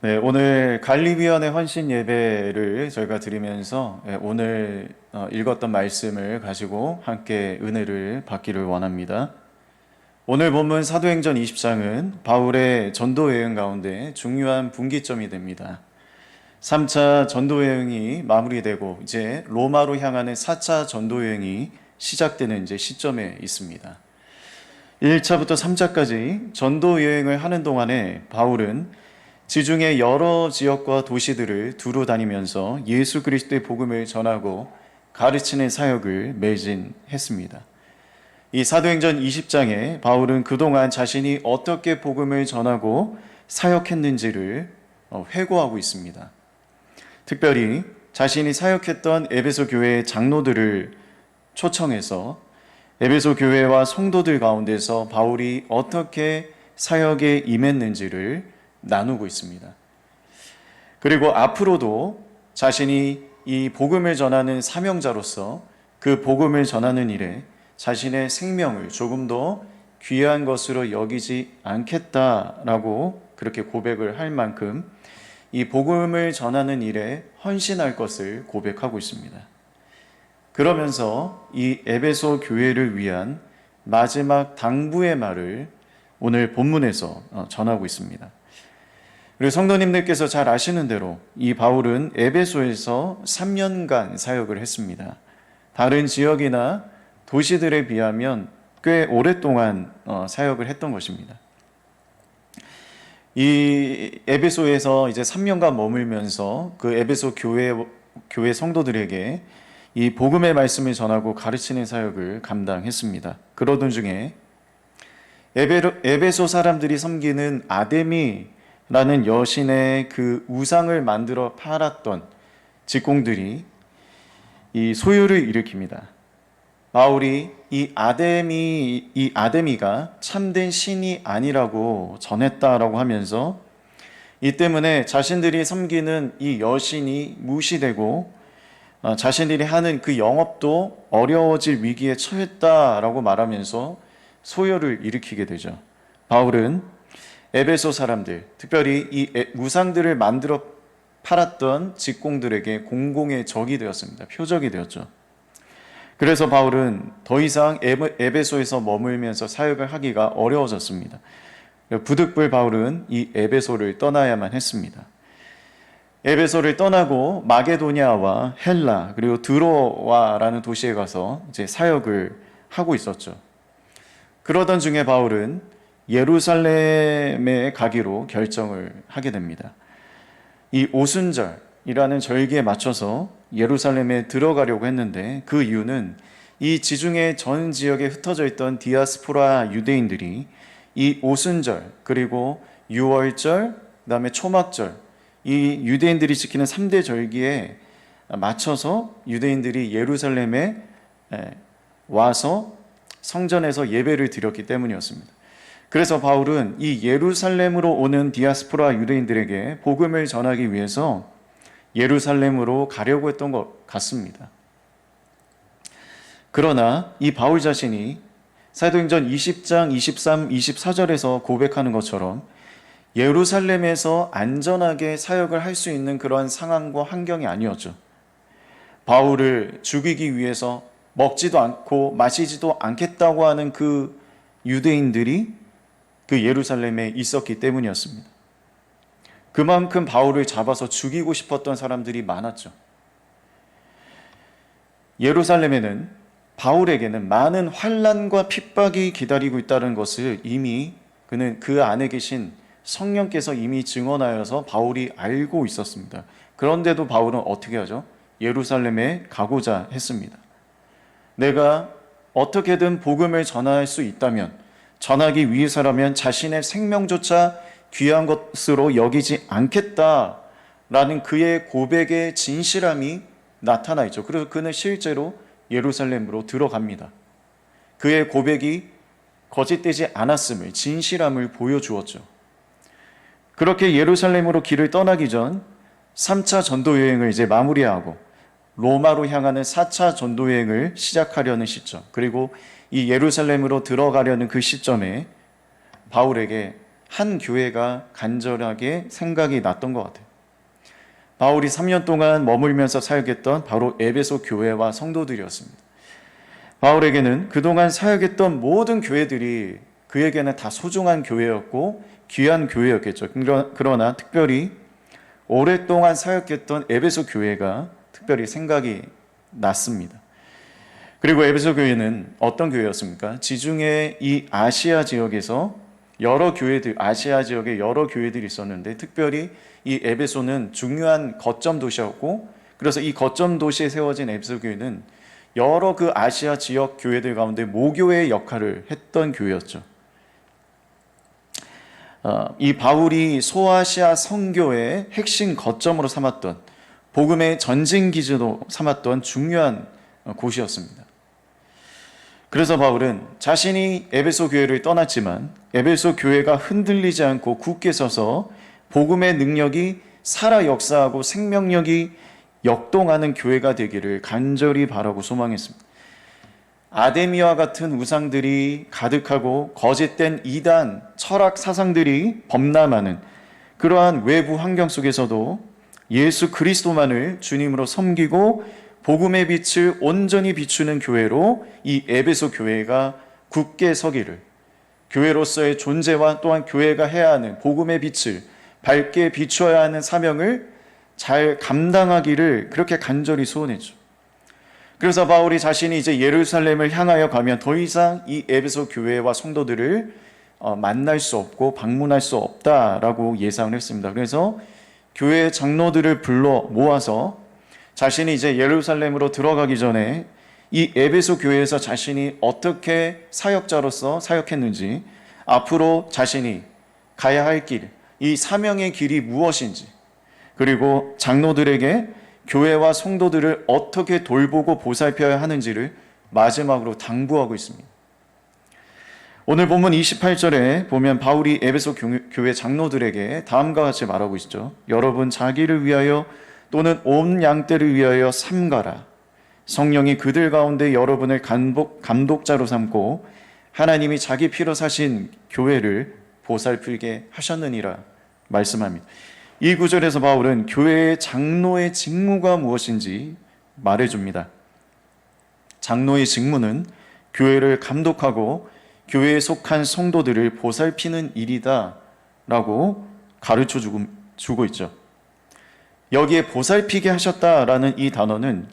네, 오늘 관리위원회 헌신 예배를 저희가 드리면서 오늘 읽었던 말씀을 가지고 함께 은혜를 받기를 원합니다. 오늘 본문 사도행전 20장은 바울의 전도 여행 가운데 중요한 분기점이 됩니다. 3차 전도 여행이 마무리되고 이제 로마로 향하는 4차 전도 여행이 시작되는 이제 시점에 있습니다. 1차부터 3차까지 전도 여행을 하는 동안에 바울은 지중해 여러 지역과 도시들을 두루 다니면서 예수 그리스도의 복음을 전하고 가르치는 사역을 매진했습니다. 이 사도행전 20장에 바울은 그동안 자신이 어떻게 복음을 전하고 사역했는지를 회고하고 있습니다. 특별히 자신이 사역했던 에베소 교회의 장로들을 초청해서 에베소 교회와 성도들 가운데서 바울이 어떻게 사역에 임했는지를 나누고 있습니다. 그리고 앞으로도 자신이 이 복음을 전하는 사명자로서 그 복음을 전하는 일에 자신의 생명을 조금 더 귀한 것으로 여기지 않겠다라고 그렇게 고백을 할 만큼 이 복음을 전하는 일에 헌신할 것을 고백하고 있습니다. 그러면서 이 에베소 교회를 위한 마지막 당부의 말을 오늘 본문에서 전하고 있습니다. 그리고 성도님들께서 잘 아시는 대로 이 바울은 에베소에서 3년간 사역을 했습니다. 다른 지역이나 도시들에 비하면 꽤 오랫동안 사역을 했던 것입니다. 이 에베소에서 이제 3년간 머물면서 그 에베소 교회 성도들에게 이 복음의 말씀을 전하고 가르치는 사역을 감당했습니다. 그러던 중에 에베소 사람들이 섬기는 아데미라는 여신의 그 우상을 만들어 팔았던 직공들이 이 소요를 일으킵니다. 바울이 이 아데미가 참된 신이 아니라고 전했다라고 하면서 이 때문에 자신들이 섬기는 이 여신이 무시되고 자신들이 하는 그 영업도 어려워질 위기에 처했다라고 말하면서 소요를 일으키게 되죠. 바울은 에베소 사람들, 특별히 이 우상들을 만들어 팔았던 직공들에게 공공의 적이 되었습니다. 표적이 되었죠. 그래서 바울은 더 이상 에베소에서 머물면서 사역을 하기가 어려워졌습니다. 부득불 바울은 이 에베소를 떠나야만 했습니다. 에베소를 떠나고 마게도냐와 헬라 그리고 드로아라는 도시에 가서 이제 사역을 하고 있었죠. 그러던 중에 바울은 예루살렘에 가기로 결정을 하게 됩니다. 이 오순절이라는 절기에 맞춰서 예루살렘에 들어가려고 했는데 그 이유는 이 지중해 전 지역에 흩어져 있던 디아스포라 유대인들이 이 오순절 그리고 유월절 그다음에 초막절 이 유대인들이 지키는 3대 절기에 맞춰서 유대인들이 예루살렘에 와서 성전에서 예배를 드렸기 때문이었습니다. 그래서 바울은 이 예루살렘으로 오는 디아스포라 유대인들에게 복음을 전하기 위해서 예루살렘으로 가려고 했던 것 같습니다. 그러나 이 바울 자신이 사도행전 20장 23, 24절에서 고백하는 것처럼 예루살렘에서 안전하게 사역을 할 수 있는 그러한 상황과 환경이 아니었죠. 바울을 죽이기 위해서 먹지도 않고 마시지도 않겠다고 하는 그 유대인들이 그 예루살렘에 있었기 때문이었습니다. 그만큼 바울을 잡아서 죽이고 싶었던 사람들이 많았죠. 예루살렘에는 바울에게는 많은 환난과 핍박이 기다리고 있다는 것을 이미 그는 그 안에 계신 성령께서 이미 증언하여서 바울이 알고 있었습니다. 그런데도 바울은 어떻게 하죠? 예루살렘에 가고자 했습니다. 내가 어떻게든 복음을 전할 수 있다면, 전하기 위해서라면 자신의 생명조차 귀한 것으로 여기지 않겠다라는 그의 고백의 진실함이 나타나 있죠. 그래서 그는 실제로 예루살렘으로 들어갑니다. 그의 고백이 거짓되지 않았음을, 진실함을 보여주었죠. 그렇게 예루살렘으로 길을 떠나기 전 3차 전도 여행을 이제 마무리하고 로마로 향하는 4차 전도 여행을 시작하려는 시점, 그리고 이 예루살렘으로 들어가려는 그 시점에 바울에게 한 교회가 간절하게 생각이 났던 것 같아요. 바울이 3년 동안 머물면서 사역했던 바로 에베소 교회와 성도들이었습니다. 바울에게는 그동안 사역했던 모든 교회들이 그에게는 다 소중한 교회였고 귀한 교회였겠죠. 그러나 특별히 오랫동안 사역했던 에베소 교회가 특별히 생각이 났습니다. 그리고 에베소 교회는 어떤 교회였습니까? 지중해 이 아시아 지역에서 아시아 지역에 여러 교회들이 있었는데 특별히 이 에베소는 중요한 거점 도시였고, 그래서 이 거점 도시에 세워진 에베소 교회는 여러 그 아시아 지역 교회들 가운데 모교의 역할을 했던 교회였죠. 이 바울이 소아시아 선교의 핵심 거점으로 삼았던, 복음의 전진기지로 삼았던 중요한 곳이었습니다. 그래서 바울은 자신이 에베소 교회를 떠났지만 에베소 교회가 흔들리지 않고 굳게 서서 복음의 능력이 살아 역사하고 생명력이 역동하는 교회가 되기를 간절히 바라고 소망했습니다. 아데미와 같은 우상들이 가득하고 거짓된 이단, 철학 사상들이 범람하는 그러한 외부 환경 속에서도 예수 그리스도만을 주님으로 섬기고 복음의 빛을 온전히 비추는 교회로 이 에베소 교회가 굳게 서기를, 교회로서의 존재와 또한 교회가 해야 하는 복음의 빛을 밝게 비추어야 하는 사명을 잘 감당하기를 그렇게 간절히 소원했죠. 그래서 바울이 자신이 이제 예루살렘을 향하여 가면 더 이상 이 에베소 교회와 성도들을 만날 수 없고 방문할 수 없다라고 예상을 했습니다. 그래서 교회 장로들을 불러 모아서 자신이 이제 예루살렘으로 들어가기 전에 이 에베소 교회에서 자신이 어떻게 사역자로서 사역했는지, 앞으로 자신이 가야 할 길, 이 사명의 길이 무엇인지, 그리고 장로들에게 교회와 성도들을 어떻게 돌보고 보살펴야 하는지를 마지막으로 당부하고 있습니다. 오늘 본문 28절에 보면 바울이 에베소 교회 장로들에게 다음과 같이 말하고 있죠. 여러분 자기를 위하여 또는 온 양떼를 위하여 삼가라. 성령이 그들 가운데 여러분을 감독자로 삼고 하나님이 자기 피로 사신 교회를 보살피게 하셨느니라 말씀합니다. 이 구절에서 바울은 교회의 장로의 직무가 무엇인지 말해줍니다. 장로의 직무는 교회를 감독하고 교회에 속한 성도들을 보살피는 일이다 라고 가르쳐 주고 있죠. 여기에 보살피게 하셨다라는 이 단어는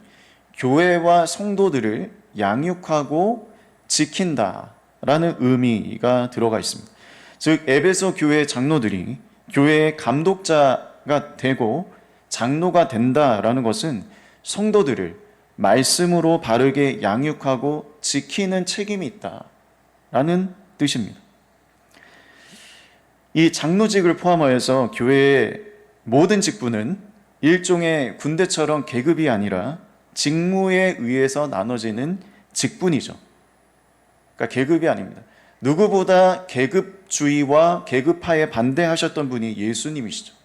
교회와 성도들을 양육하고 지킨다라는 의미가 들어가 있습니다. 즉 에베소 교회 장로들이 교회의 감독자가 되고 장로가 된다라는 것은 성도들을 말씀으로 바르게 양육하고 지키는 책임이 있다라는 뜻입니다. 이 장로직을 포함하여서 교회의 모든 직분은 일종의 군대처럼 계급이 아니라 직무에 의해서 나눠지는 직분이죠. 그러니까 계급이 아닙니다. 누구보다 계급주의와 계급화에 반대하셨던 분이 예수님이시죠.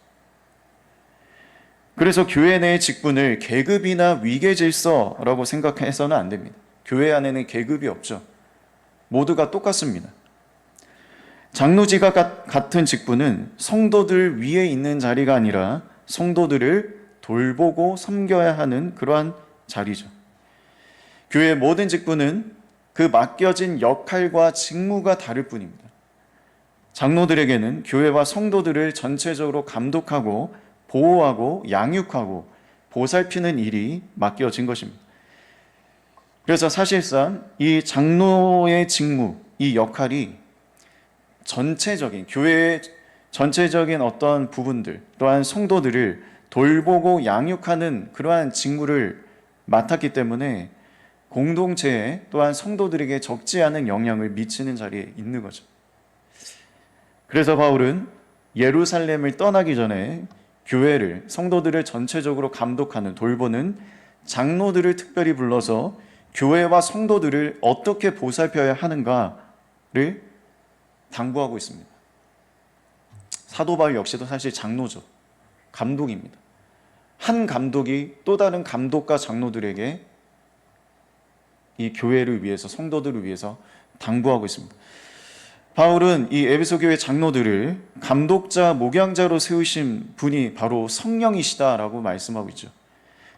그래서 교회 내의 직분을 계급이나 위계질서라고 생각해서는 안 됩니다. 교회 안에는 계급이 없죠. 모두가 똑같습니다. 장로지가 같은 직분은 성도들 위에 있는 자리가 아니라 성도들을 돌보고 섬겨야 하는 그러한 자리죠. 교회의 모든 직분은 그 맡겨진 역할과 직무가 다를 뿐입니다. 장로들에게는 교회와 성도들을 전체적으로 감독하고 보호하고 양육하고 보살피는 일이 맡겨진 것입니다. 그래서 사실상 이 장로의 직무, 이 역할이 전체적인 교회의 전체적인 어떤 부분들 또한 성도들을 돌보고 양육하는 그러한 직무를 맡았기 때문에 공동체에 또한 성도들에게 적지 않은 영향을 미치는 자리에 있는 거죠. 그래서 바울은 예루살렘을 떠나기 전에 교회를, 성도들을 전체적으로 감독하는, 돌보는 장로들을 특별히 불러서 교회와 성도들을 어떻게 보살펴야 하는가를 당부하고 있습니다. 사도 바울 역시도 사실 장로죠. 감독입니다. 한 감독이 또 다른 감독과 장로들에게 이 교회를 위해서, 성도들을 위해서 당부하고 있습니다. 바울은 이 에베소 교회 장로들을 감독자, 목양자로 세우신 분이 바로 성령이시다라고 말씀하고 있죠.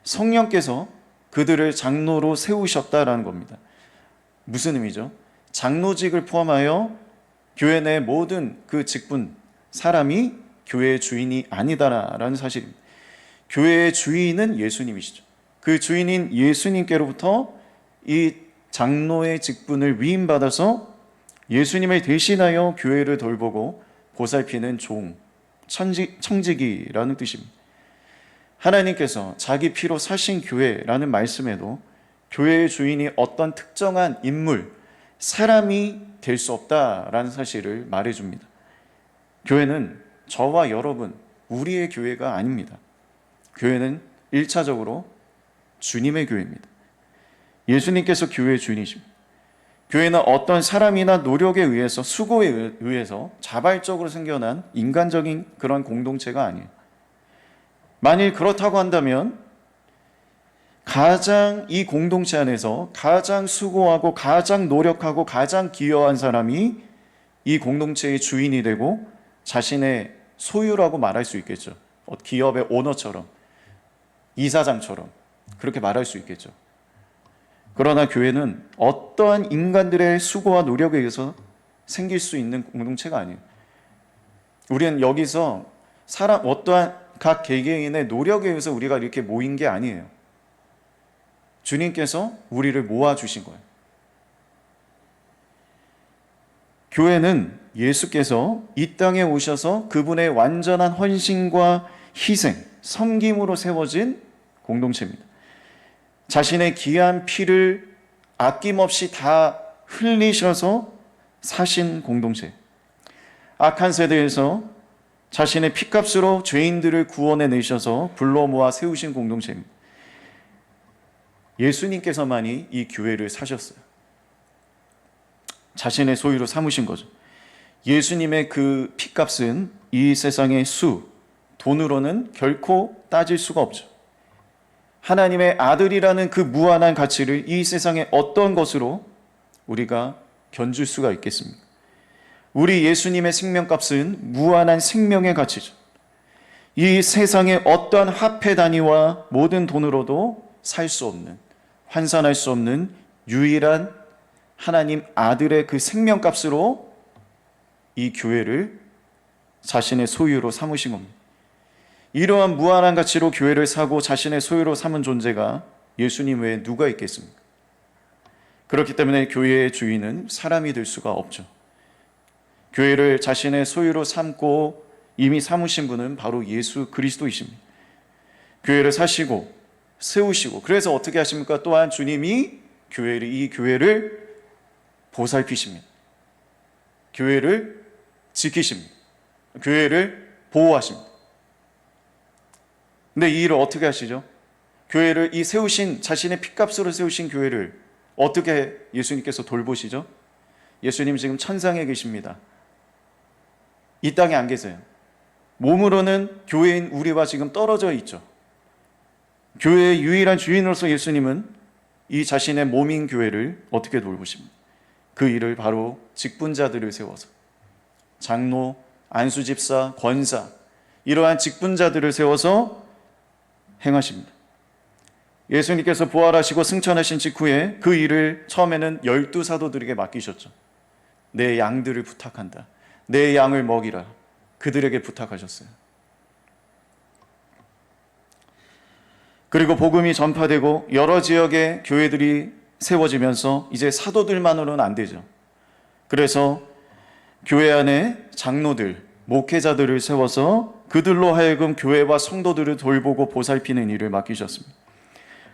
성령께서 그들을 장로로 세우셨다라는 겁니다. 무슨 의미죠? 장로직을 포함하여 교회 내 모든 그 직분, 사람이 교회의 주인이 아니다라는 사실입니다. 교회의 주인은 예수님이시죠. 그 주인인 예수님께로부터 이 장로의 직분을 위임받아서 예수님을 대신하여 교회를 돌보고 보살피는 종, 청지기라는 뜻입니다. 하나님께서 자기 피로 사신 교회라는 말씀에도 교회의 주인이 어떤 특정한 인물, 사람이 될 수 없다라는 사실을 말해줍니다. 교회는 저와 여러분, 우리의 교회가 아닙니다. 교회는 1차적으로 주님의 교회입니다. 예수님께서 교회의 주인이십니다. 교회는 어떤 사람이나 노력에 의해서, 수고에 의해서 자발적으로 생겨난 인간적인 그런 공동체가 아니에요. 만일 그렇다고 한다면 가장 이 공동체 안에서 가장 수고하고 가장 노력하고 가장 기여한 사람이 이 공동체의 주인이 되고 자신의 소유라고 말할 수 있겠죠. 기업의 오너처럼, 이사장처럼 그렇게 말할 수 있겠죠. 그러나 교회는 어떠한 인간들의 수고와 노력에 의해서 생길 수 있는 공동체가 아니에요. 우리는 여기서 어떠한 각 개개인의 노력에 의해서 우리가 이렇게 모인 게 아니에요. 주님께서 우리를 모아주신 거예요. 교회는 예수께서 이 땅에 오셔서 그분의 완전한 헌신과 희생, 섬김으로 세워진 공동체입니다. 자신의 귀한 피를 아낌없이 다 흘리셔서 사신 공동체. 악한 세대에서 자신의 피값으로 죄인들을 구원해 내셔서 불러 모아 세우신 공동체입니다. 예수님께서만이 이 교회를 사셨어요. 자신의 소유로 삼으신 거죠. 예수님의 그 피값은 이 세상의 돈으로는 결코 따질 수가 없죠. 하나님의 아들이라는 그 무한한 가치를 이 세상의 어떤 것으로 우리가 견줄 수가 있겠습니까? 우리 예수님의 생명값은 무한한 생명의 가치죠. 이 세상의 어떠한 화폐 단위와 모든 돈으로도 살 수 없는, 환산할 수 없는 유일한 하나님 아들의 그 생명값으로 이 교회를 자신의 소유로 삼으신 겁니다. 이러한 무한한 가치로 교회를 사고 자신의 소유로 삼은 존재가 예수님 외에 누가 있겠습니까? 그렇기 때문에 교회의 주인은 사람이 될 수가 없죠. 교회를 자신의 소유로 삼고 이미 삼으신 분은 바로 예수 그리스도이십니다. 교회를 사시고 세우시고, 그래서 어떻게 하십니까? 또한 주님이 이 교회를 보살피십니다. 교회를 지키십니다. 교회를 보호하십니다. 근데 이 일을 어떻게 하시죠? 교회를 자신의 피값으로 세우신 교회를 어떻게 예수님께서 돌보시죠? 예수님 지금 천상에 계십니다. 이 땅에 안 계세요. 몸으로는 교회인 우리와 지금 떨어져 있죠. 교회의 유일한 주인으로서 예수님은 이 자신의 몸인 교회를 어떻게 돌보십니까? 그 일을 바로 직분자들을 세워서 장로, 안수집사, 권사, 이러한 직분자들을 세워서 행하십니다. 예수님께서 부활하시고 승천하신 직후에 그 일을 처음에는 12사도들에게 맡기셨죠. 내 양들을 부탁한다. 내 양을 먹이라. 그들에게 부탁하셨어요. 그리고 복음이 전파되고 여러 지역의 교회들이 세워지면서 이제 사도들만으로는 안 되죠. 그래서 교회 안에 장로들, 목회자들을 세워서 그들로 하여금 교회와 성도들을 돌보고 보살피는 일을 맡기셨습니다.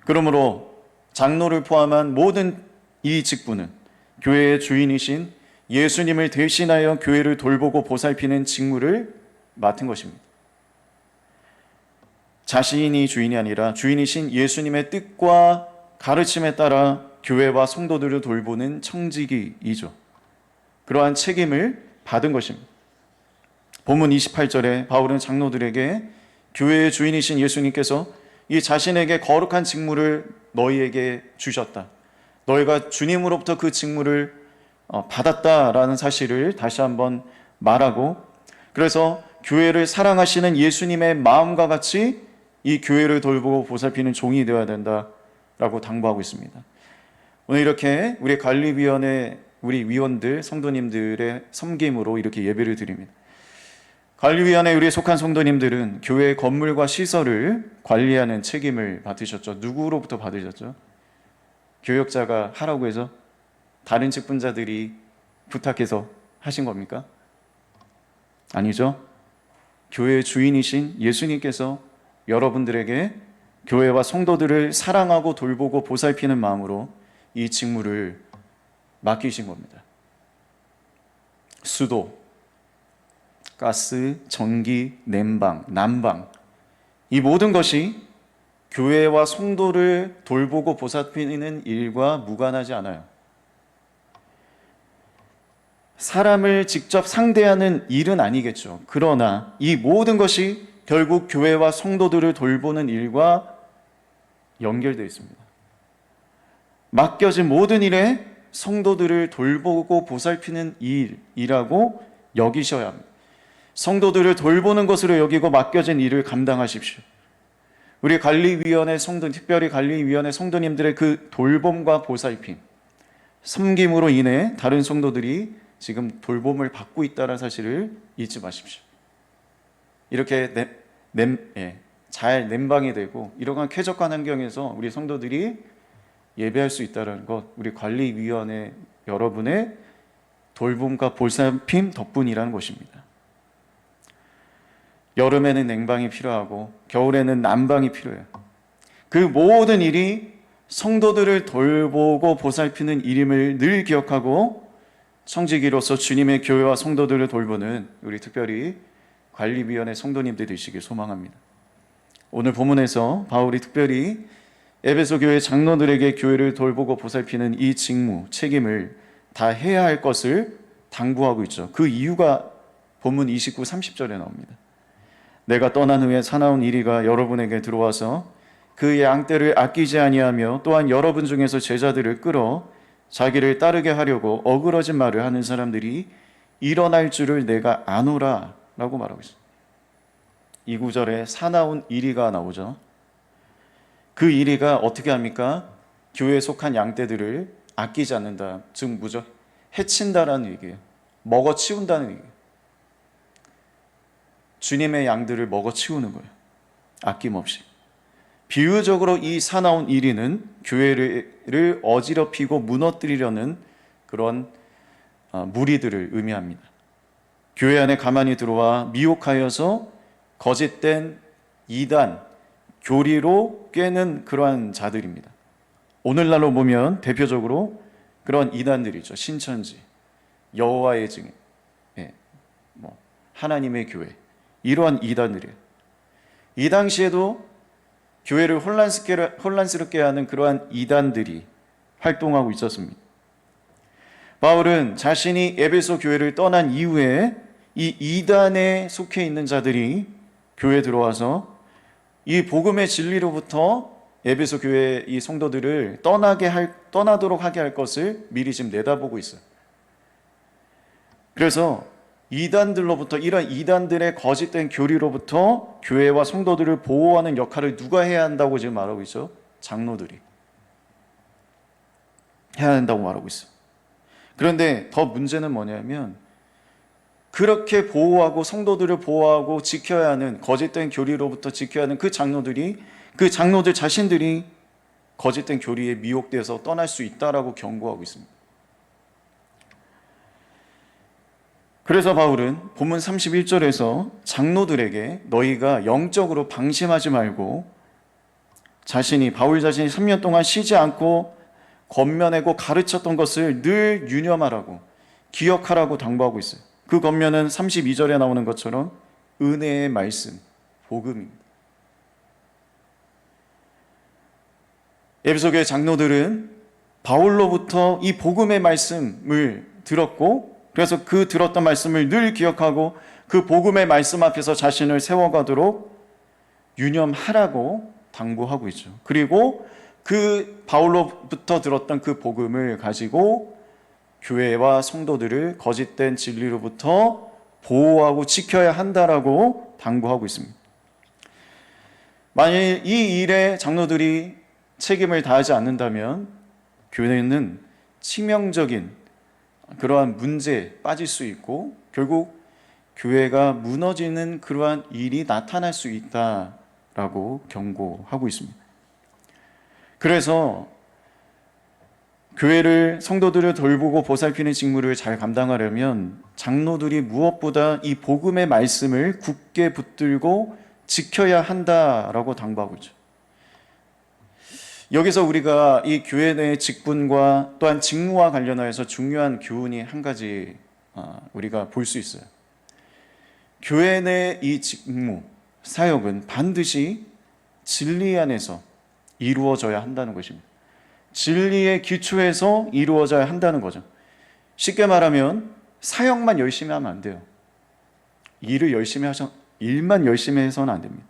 그러므로 장로를 포함한 모든 이 직분은 교회의 주인이신 예수님을 대신하여 교회를 돌보고 보살피는 직무를 맡은 것입니다. 자신이 주인이 아니라 주인이신 예수님의 뜻과 가르침에 따라 교회와 성도들을 돌보는 청지기이죠. 그러한 책임을 받은 것입니다. 본문 28절에 바울은 장로들에게 교회의 주인이신 예수님께서 이 자신에게 거룩한 직무를 너희에게 주셨다. 너희가 주님으로부터 그 직무를 받았다라는 사실을 다시 한번 말하고, 그래서 교회를 사랑하시는 예수님의 마음과 같이 이 교회를 돌보고 보살피는 종이 되어야 된다라고 당부하고 있습니다. 오늘 이렇게 우리 관리위원회 우리 위원들 성도님들의 섬김으로 이렇게 예배를 드립니다. 관리위원회 우리에 속한 성도님들은 교회의 건물과 시설을 관리하는 책임을 받으셨죠. 누구로부터 받으셨죠? 교역자가 하라고 해서 다른 직분자들이 부탁해서 하신 겁니까? 아니죠. 교회의 주인이신 예수님께서 여러분들에게 교회와 성도들을 사랑하고 돌보고 보살피는 마음으로 이 직무를 맡기신 겁니다. 수도, 가스, 전기, 냉방, 난방, 이 모든 것이 교회와 성도를 돌보고 보살피는 일과 무관하지 않아요. 사람을 직접 상대하는 일은 아니겠죠. 그러나 이 모든 것이 결국 교회와 성도들을 돌보는 일과 연결되어 있습니다. 맡겨진 모든 일에 성도들을 돌보고 보살피는 일이라고 여기셔야 합니다. 성도들을 돌보는 것으로 여기고 맡겨진 일을 감당하십시오. 우리 관리위원회 성도, 특별히 관리위원회 성도님들의 그 돌봄과 보살핌, 섬김으로 인해 다른 성도들이 지금 돌봄을 받고 있다는 사실을 잊지 마십시오. 이렇게 잘 냉방이 되고 이러한 쾌적한 환경에서 우리 성도들이 예배할 수 있다는 것, 우리 관리위원회 여러분의 돌봄과 보살핌 덕분이라는 것입니다. 여름에는 냉방이 필요하고 겨울에는 난방이 필요해요. 그 모든 일이 성도들을 돌보고 보살피는 일임을 늘 기억하고 청지기로서 주님의 교회와 성도들을 돌보는 우리 특별히 관리위원회 성도님들 되시길 소망합니다. 오늘 본문에서 바울이 특별히 에베소 교회 장로들에게 교회를 돌보고 보살피는 이 직무, 책임을 다 해야 할 것을 당부하고 있죠. 그 이유가 본문 29, 30절에 나옵니다. 내가 떠난 후에 사나운 이리가 여러분에게 들어와서 그 양떼를 아끼지 아니하며 또한 여러분 중에서 제자들을 끌어 자기를 따르게 하려고 어그러진 말을 하는 사람들이 일어날 줄을 내가 아노라 라고 말하고 있습니다. 이 구절에 사나운 이리가 나오죠. 그 이리가 어떻게 합니까? 교회에 속한 양떼들을 아끼지 않는다. 즉 뭐죠? 해친다라는 얘기예요. 먹어치운다는 얘기예요. 주님의 양들을 먹어치우는 거예요. 아낌없이. 비유적으로 이 사나운 이리는 교회를 어지럽히고 무너뜨리려는 그런 무리들을 의미합니다. 교회 안에 가만히 들어와 미혹하여서 거짓된 이단, 교리로 꿰는 그러한 자들입니다. 오늘날로 보면 대표적으로 그런 이단들이죠. 신천지, 여호와의 증인, 하나님의 교회, 이러한 이단들이에요. 이 당시에도 교회를 혼란스럽게 하는 그러한 이단들이 활동하고 있었습니다. 바울은 자신이 에베소 교회를 떠난 이후에 이 이단에 속해 있는 자들이 교회에 들어와서 이 복음의 진리로부터 에베소 교회 이 성도들을 떠나도록 하게 할 것을 미리 지금 내다보고 있어요. 그래서 이단들로부터, 이런 이단들의 거짓된 교리로부터 교회와 성도들을 보호하는 역할을 누가 해야 한다고 지금 말하고 있죠? 장로들이 해야 한다고 말하고 있어요. 그런데 더 문제는 뭐냐면 그렇게 보호하고 성도들을 보호하고 지켜야 하는, 거짓된 교리로부터 지켜야 하는 그 장로들 자신들이 거짓된 교리에 미혹돼서 떠날 수 있다라고 경고하고 있습니다. 그래서 바울은 본문 31절에서 장로들에게 너희가 영적으로 방심하지 말고 바울 자신이 3년 동안 쉬지 않고 권면하고 가르쳤던 것을 늘 유념하라고, 기억하라고 당부하고 있어요. 그 권면은 32절에 나오는 것처럼 은혜의 말씀, 복음입니다. 에베소 교회 장로들은 바울로부터 이 복음의 말씀을 들었고, 그래서 그 들었던 말씀을 늘 기억하고 그 복음의 말씀 앞에서 자신을 세워가도록 유념하라고 당부하고 있죠. 그리고 그 바울로부터 들었던 그 복음을 가지고 교회와 성도들을 거짓된 진리로부터 보호하고 지켜야 한다라고 당부하고 있습니다. 만일 이 일에 장로들이 책임을 다하지 않는다면 교회는 치명적인 그러한 문제에 빠질 수 있고 결국 교회가 무너지는 그러한 일이 나타날 수 있다라고 경고하고 있습니다. 그래서 교회를 성도들을 돌보고 보살피는 직무를 잘 감당하려면 장로들이 무엇보다 이 복음의 말씀을 굳게 붙들고 지켜야 한다라고 당부하고 있죠. 여기서 우리가 이 교회 내 직분과 또한 직무와 관련하여서 중요한 교훈이 한 가지 우리가 볼 수 있어요. 교회 내 이 직무, 사역은 반드시 진리 안에서 이루어져야 한다는 것입니다. 진리의 기초에서 이루어져야 한다는 거죠. 쉽게 말하면 사역만 열심히 하면 안 돼요. 일만 열심히 해서는 안 됩니다.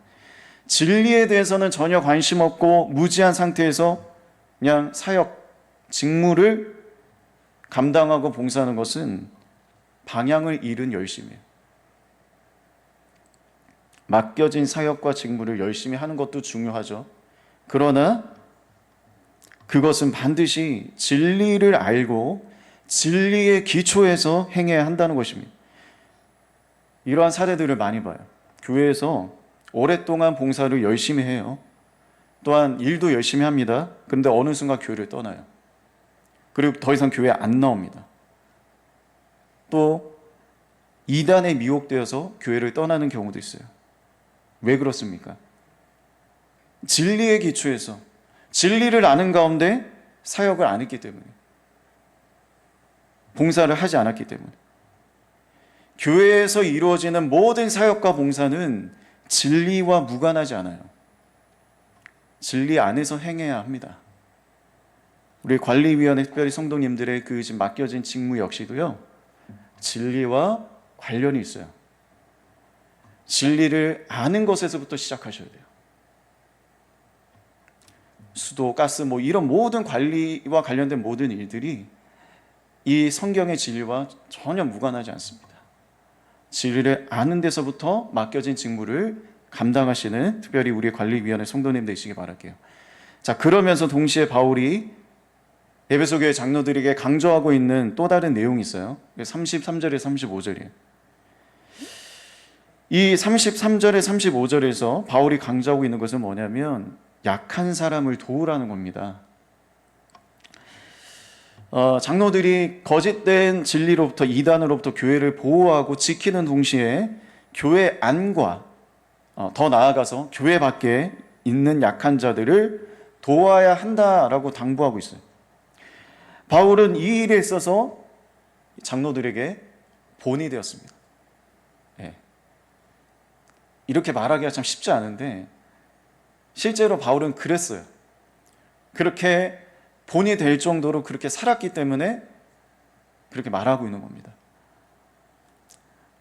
진리에 대해서는 전혀 관심 없고 무지한 상태에서 그냥 사역, 직무를 감당하고 봉사하는 것은 방향을 잃은 열심이에요. 맡겨진 사역과 직무를 열심히 하는 것도 중요하죠. 그러나 그것은 반드시 진리를 알고 진리의 기초에서 행해야 한다는 것입니다. 이러한 사례들을 많이 봐요. 교회에서 오랫동안 봉사를 열심히 해요. 또한 일도 열심히 합니다. 그런데 어느 순간 교회를 떠나요. 그리고 더 이상 교회에 안 나옵니다. 또 이단에 미혹되어서 교회를 떠나는 경우도 있어요. 왜 그렇습니까? 진리의 기초에서 진리를 아는 가운데 사역을 안 했기 때문에, 봉사를 하지 않았기 때문에. 교회에서 이루어지는 모든 사역과 봉사는 진리와 무관하지 않아요. 진리 안에서 행해야 합니다. 우리 관리위원회 특별히 성도님들의 그 지금 맡겨진 직무 역시도요, 진리와 관련이 있어요. 진리를 아는 것에서부터 시작하셔야 돼요. 수도, 가스, 이런 모든 관리와 관련된 모든 일들이 이 성경의 진리와 전혀 무관하지 않습니다. 진리를 아는 데서부터 맡겨진 직무를 감당하시는 특별히 우리 관리위원회 성도님 되시기 바랄게요. 자, 그러면서 동시에 바울이 에베소 교회 장로들에게 강조하고 있는 또 다른 내용이 있어요. 33절에 35절이에요. 이 33절에 35절에서 바울이 강조하고 있는 것은 뭐냐면 약한 사람을 도우라는 겁니다. 장로들이 거짓된 진리로부터, 이단으로부터 교회를 보호하고 지키는 동시에 교회 안과 더 나아가서 교회 밖에 있는 약한 자들을 도와야 한다라고 당부하고 있어요. 바울은 이 일에 있어서 장로들에게 본이 되었습니다. 네. 이렇게 말하기가 참 쉽지 않은데 실제로 바울은 그랬어요. 그렇게 본이 될 정도로 그렇게 살았기 때문에 그렇게 말하고 있는 겁니다.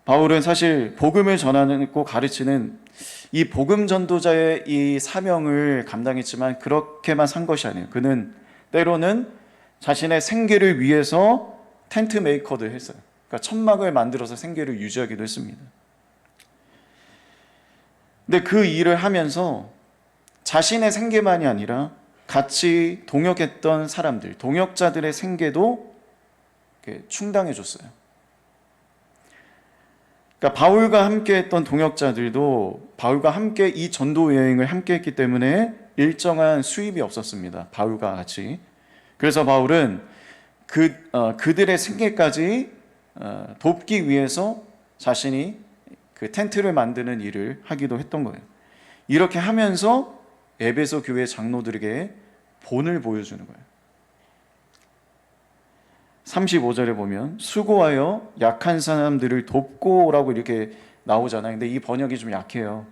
바울은 사실 복음을 전하고 가르치는 이 복음 전도자의 이 사명을 감당했지만 그렇게만 산 것이 아니에요. 그는 때로는 자신의 생계를 위해서 텐트 메이커도 했어요. 그러니까 천막을 만들어서 생계를 유지하기도 했습니다. 근데 그 일을 하면서 자신의 생계만이 아니라 같이 동역했던 사람들, 동역자들의 생계도 충당해 줬어요. 그러니까 바울과 함께 했던 동역자들도 바울과 함께 이 전도 여행을 함께 했기 때문에 일정한 수입이 없었습니다. 바울과 같이. 그래서 바울은 그들의 생계까지 돕기 위해서 자신이 그 텐트를 만드는 일을 하기도 했던 거예요. 이렇게 하면서 에베소 교회 장로들에게 본을 보여주는 거예요. 35절에 보면 수고하여 약한 사람들을 돕고라고 이렇게 나오잖아요. 근데 이 번역이 좀 약해요.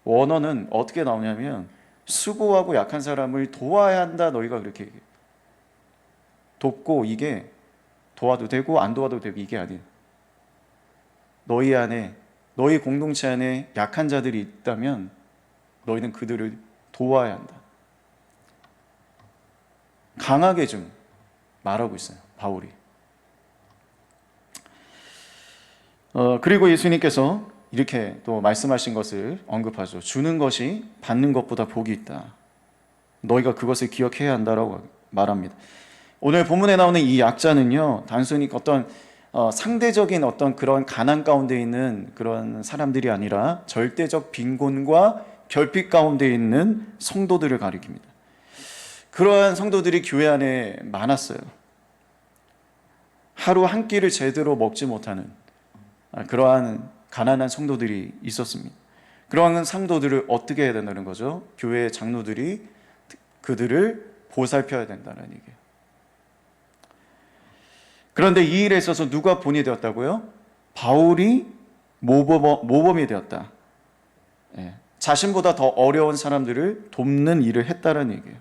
원어는 어떻게 나오냐면 수고하고 약한 사람을 도와야 한다, 너희가 그렇게 얘기해요. 돕고, 이게 도와도 되고 안 도와도 되고 이게 아니에요. 너희 안에, 너희 공동체 안에 약한 자들이 있다면 너희는 그들을 도와야 한다. 강하게 좀 말하고 있어요, 바울이. 그리고 예수님께서 이렇게 또 말씀하신 것을 언급하죠. 주는 것이 받는 것보다 복이 있다. 너희가 그것을 기억해야 한다라고 말합니다. 오늘 본문에 나오는 이 약자는요, 단순히 어떤 상대적인 어떤 그런 가난 가운데 있는 그런 사람들이 아니라 절대적 빈곤과 결핍 가운데 있는 성도들을 가리킵니다. 그러한 성도들이 교회 안에 많았어요. 하루 한 끼를 제대로 먹지 못하는 그러한 가난한 성도들이 있었습니다. 그러한 성도들을 어떻게 해야 된다는 거죠? 교회 장로들이 그들을 보살펴야 된다는 얘기예요. 그런데 이 일에 있어서 누가 본이 되었다고요? 바울이 모범이 되었다. 예. 자신보다 더 어려운 사람들을 돕는 일을 했다는 얘기예요.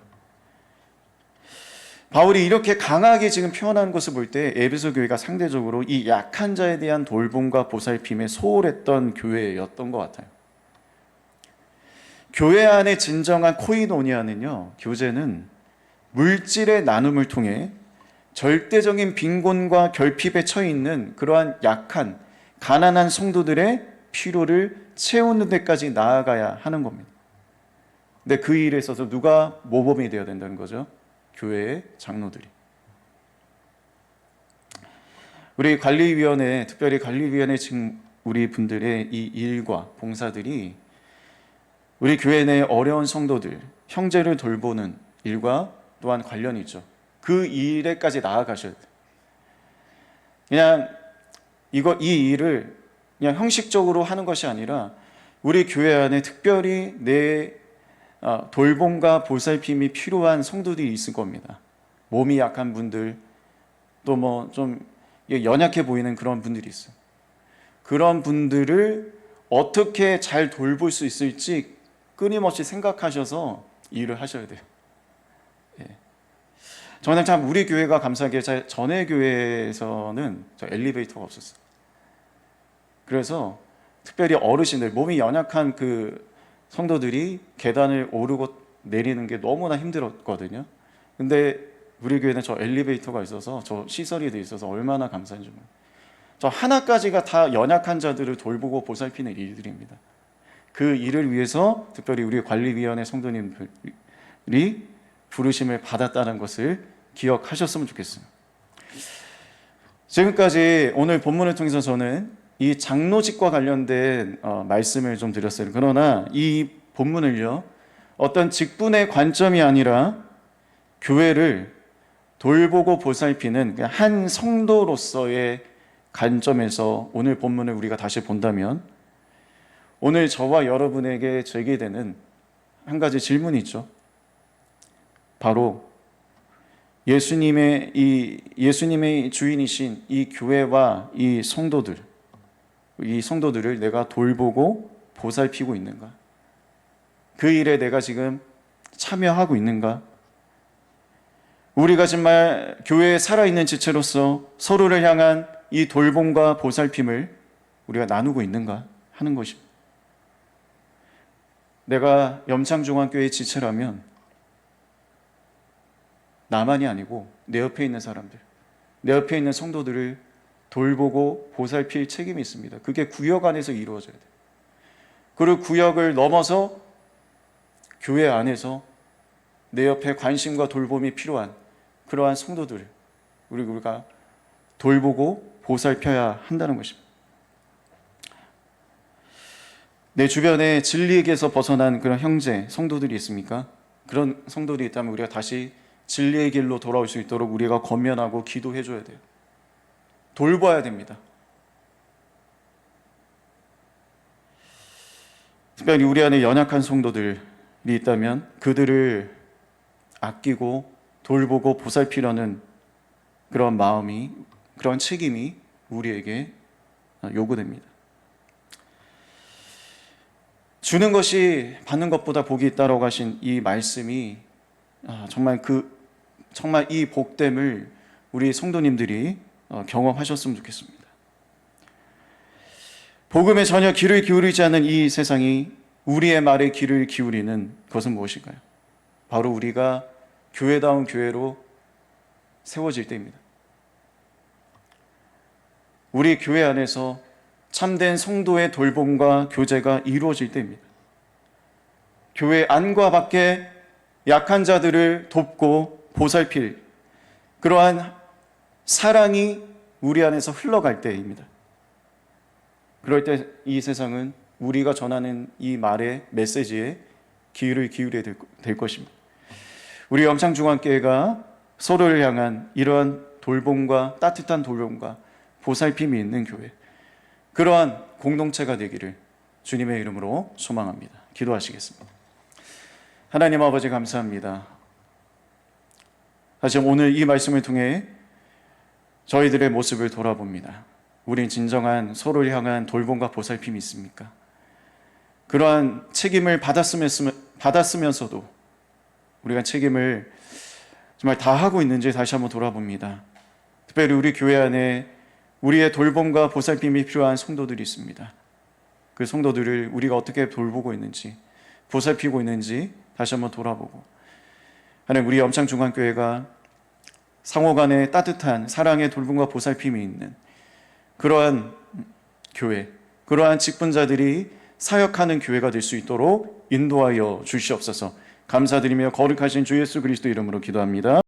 바울이 이렇게 강하게 지금 표현하는 것을 볼 때 에베소 교회가 상대적으로 이 약한 자에 대한 돌봄과 보살핌에 소홀했던 교회였던 것 같아요. 교회 안의 진정한 코이노니아는요, 교제는 물질의 나눔을 통해 절대적인 빈곤과 결핍에 처해 있는 그러한 약한 가난한 성도들의 필요를 채우는 데까지 나아가야 하는 겁니다. 근데 그 일에 있어서 누가 모범이 되어야 된다는 거죠? 교회의 장로들이. 우리 관리위원회, 특별히 관리위원회 지금 우리 분들의 이 일과 봉사들이 우리 교회 내 어려운 성도들, 형제를 돌보는 일과 또한 관련이 있죠. 그 일에까지 나아가셔야 돼요. 그냥 이 일을 그냥 형식적으로 하는 것이 아니라 우리 교회 안에 특별히 내 돌봄과 보살핌이 필요한 성도들이 있을 겁니다. 몸이 약한 분들, 또 뭐 좀 연약해 보이는 그런 분들이 있어요. 그런 분들을 어떻게 잘 돌볼 수 있을지 끊임없이 생각하셔서 일을 하셔야 돼요. 예. 저는 참 우리 교회가 감사하게 전에 교회에서는 엘리베이터가 없었어요. 그래서 특별히 어르신들, 몸이 연약한 그 성도들이 계단을 오르고 내리는 게 너무나 힘들었거든요. 근데 우리 교회는 저 엘리베이터가 있어서, 저 시설이 돼 있어서 얼마나 감사한지 몰라요. 저 하나까지가 다 연약한 자들을 돌보고 보살피는 일들입니다. 그 일을 위해서 특별히 우리 관리위원회 성도님들이 부르심을 받았다는 것을 기억하셨으면 좋겠어요. 지금까지 오늘 본문을 통해서 저는 이 장로직과 관련된 말씀을 좀 드렸어요. 그러나 이 본문을요, 어떤 직분의 관점이 아니라 교회를 돌보고 보살피는 한 성도로서의 관점에서 오늘 본문을 우리가 다시 본다면, 오늘 저와 여러분에게 제기되는 한 가지 질문이 있죠. 바로 예수님의 주인이신 이 교회와 이 성도들을 내가 돌보고 보살피고 있는가? 그 일에 내가 지금 참여하고 있는가? 우리가 정말 교회에 살아있는 지체로서 서로를 향한 이 돌봄과 보살핌을 우리가 나누고 있는가 하는 것입니다. 내가 염창중앙교회 지체라면 나만이 아니고 내 옆에 있는 사람들, 내 옆에 있는 성도들을 돌보고 보살필 책임이 있습니다. 그게 구역 안에서 이루어져야 돼요. 그리고 구역을 넘어서 교회 안에서 내 옆에 관심과 돌봄이 필요한 그러한 성도들을 우리가 돌보고 보살펴야 한다는 것입니다. 내 주변에 진리에게서 벗어난 그런 형제, 성도들이 있습니까? 그런 성도들이 있다면 우리가 다시 진리의 길로 돌아올 수 있도록 우리가 권면하고 기도해 줘야 돼요. 돌봐야 됩니다. 특별히 우리 안에 연약한 성도들이 있다면 그들을 아끼고 돌보고 보살피려는 그런 마음이, 그런 책임이 우리에게 요구됩니다. 주는 것이 받는 것보다 복이 있다라고 하신 이 말씀이 정말 이 복됨을 우리 성도님들이 경험하셨으면 좋겠습니다. 복음에 전혀 귀를 기울이지 않는 이 세상이 우리의 말에 귀를 기울이는 것은 무엇일까요? 바로 우리가 교회다운 교회로 세워질 때입니다. 우리 교회 안에서 참된 성도의 돌봄과 교제가 이루어질 때입니다. 교회 안과 밖에 약한 자들을 돕고 보살필 그러한 사랑이 우리 안에서 흘러갈 때입니다. 그럴 때 이 세상은 우리가 전하는 이 말의 메시지에 귀를 기울여야 될 것입니다. 우리 영창중앙교회가 서로를 향한 이러한 돌봄과 따뜻한 돌봄과 보살핌이 있는 교회, 그러한 공동체가 되기를 주님의 이름으로 소망합니다. 기도하시겠습니다. 하나님 아버지 감사합니다. 다시 오늘 이 말씀을 통해 저희들의 모습을 돌아봅니다. 우린 진정한 서로를 향한 돌봄과 보살핌이 있습니까? 그러한 책임을 받았으면서도 우리가 책임을 정말 다 하고 있는지 다시 한번 돌아봅니다. 특별히 우리 교회 안에 우리의 돌봄과 보살핌이 필요한 성도들이 있습니다. 그 성도들을 우리가 어떻게 돌보고 있는지, 보살피고 있는지 다시 한번 돌아보고, 하나님, 우리 영창중앙교회가 상호간의 따뜻한 사랑의 돌봄과 보살핌이 있는 그러한 교회, 그러한 직분자들이 사역하는 교회가 될 수 있도록 인도하여 주시옵소서. 감사드리며 거룩하신 주 예수 그리스도 이름으로 기도합니다.